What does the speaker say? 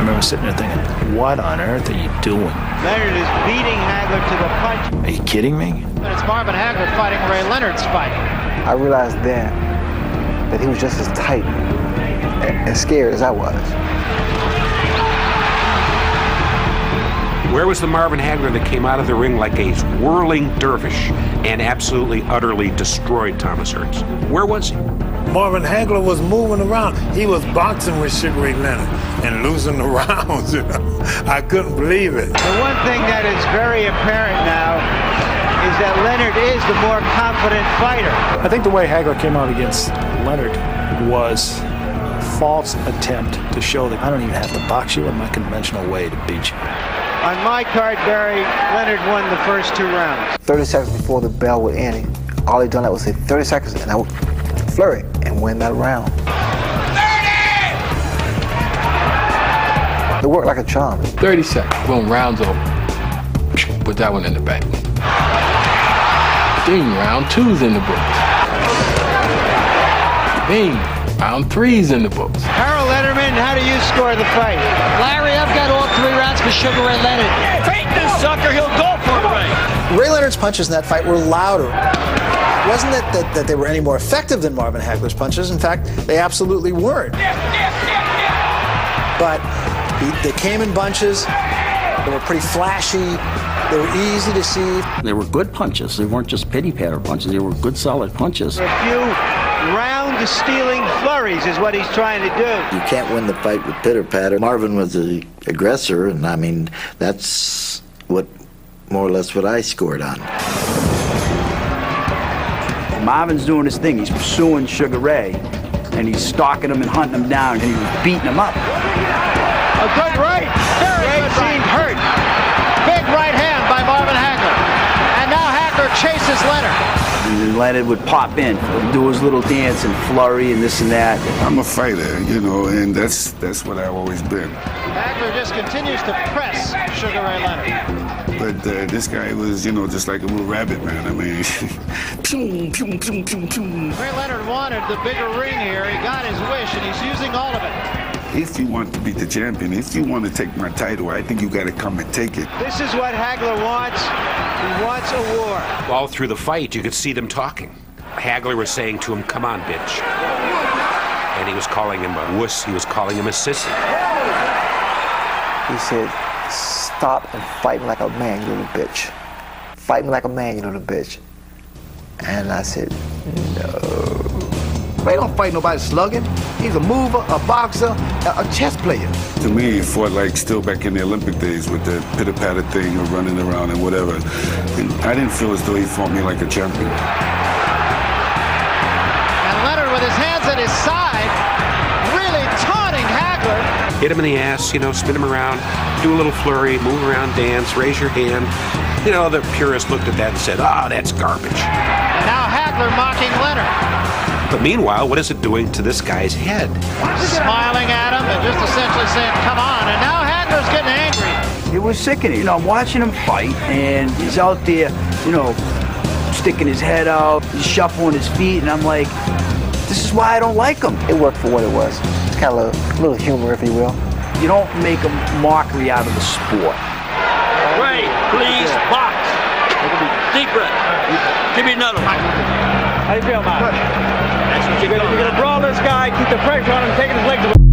remember sitting there thinking, what on earth are you doing? Leonard is beating Hagler to the punch. Are you kidding me? And it's Marvin Hagler fighting Ray Leonard's fight. I realized then that he was just as tight and scared as I was. Where was the Marvin Hagler that came out of the ring like a whirling dervish and absolutely, utterly destroyed Thomas Hearns? Where was he? Marvin Hagler was moving around. He was boxing with Sugar Ray Leonard and losing the rounds. You know? I couldn't believe it. The one thing that is very apparent now is that Leonard is the more confident fighter. I think the way Hagler came out against Leonard was a false attempt to show that I don't even have to box you in my conventional way to beat you. On my card, Barry, Leonard won the first 2 rounds. 30 seconds before the bell would end, all he done that was say 30 seconds, and I would flurry and win that round. 30! It worked like a charm. 30 seconds, boom, round's over. Put that one in the bank. Ding, round 2's in the books. Bing, round 3's in the books. Harold Letterman, how do you score the fight? Larry, I've got all 3 rounds for Sugar Ray Leonard. Take this sucker, he'll go for it, Ray. Ray Leonard's punches in that fight were louder. It wasn't that they were any more effective than Marvin Hagler's punches. In fact, they absolutely weren't. But they came in bunches. They were pretty flashy. They were easy to see. They were good punches. They weren't just pity-patter punches. They were good, solid punches. A few round-stealing flurries is what he's trying to do. You can't win the fight with pitter-patter. Marvin was the aggressor, and I mean, that's what more or less what I scored on. Marvin's doing his thing. He's pursuing Sugar Ray, and he's stalking him and hunting him down, and he was beating him up. A good right. Very good seemed hurt. Big right hand by Marvin Hagler. And now Hagler chases Leonard. And Leonard would pop in, do his little dance and flurry and this and that. I'm a fighter, you know, and that's what I've always been. Hagler just continues to press Sugar Ray Leonard. But this guy was, you know, just like a little rabbit, man. I mean, Ray Leonard wanted the bigger ring here. He got his wish, and he's using all of it. if you want to be the champion, if you want to take my title, I think you got to come and take it. This is what Hagler wants. He wants a war. All through the fight, you could see them talking. Hagler was saying to him, "Come on, bitch." And he was calling him a wuss. He was calling him a sissy. He said, "Stop and fight me like a man, you little bitch. Fight me like a man, you little bitch." And I said, "No." Ray don't fight nobody slugging. He's a mover, a boxer, a chess player. To me, he fought like still back in the Olympic days with the pitter-patter thing of running around and whatever. And I didn't feel as though he fought me like a champion. And Leonard with his hands at his side, really taunting Hagler. Hit him in the ass, spin him around, do a little flurry, move around, dance, raise your hand. The purist looked at that and said, "Ah, that's garbage." And now Hagler mocking Leonard. But meanwhile, what is it doing to this guy's head? Smiling at him and just essentially saying, "Come on." And now Hagler's getting angry. It was sickening. I'm watching him fight, and he's out there, sticking his head out, he's shuffling his feet, and I'm like, this is why I don't like him. It worked for what it was. It's kind of a little humor, if you will. You don't make a mockery out of the sport. Ray, please box. Deep breath. Give me another one. How do you feel, man? That's what You're going to brawl this guy, keep the pressure on him, taking his legs away.